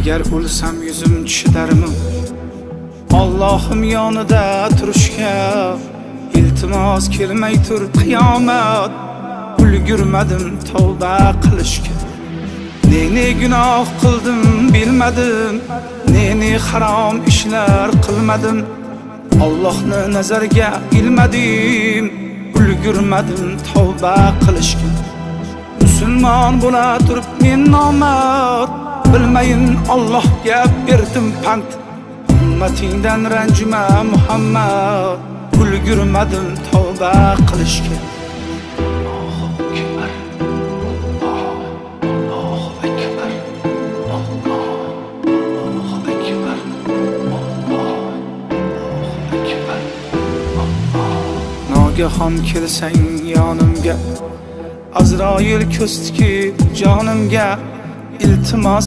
Agar o'lsam yuzim chidarmi Allohim yonida turishga iltimos kelmay tur qiyomat ulgurmadim tavba qilishga ne gunoh qildim bilmadim ne harom ishlar qilmadim Allohni nazarga ilmadim ulgurmadim tavba qilishga musulmon bo'la turib men nomard bilmayin Allohga berdim pand ummatingdan ranjima Muhammad ulgurmadim tavba qilishga Nogahon kelsang yonimga Azroil ko'stiki jonimga iltimos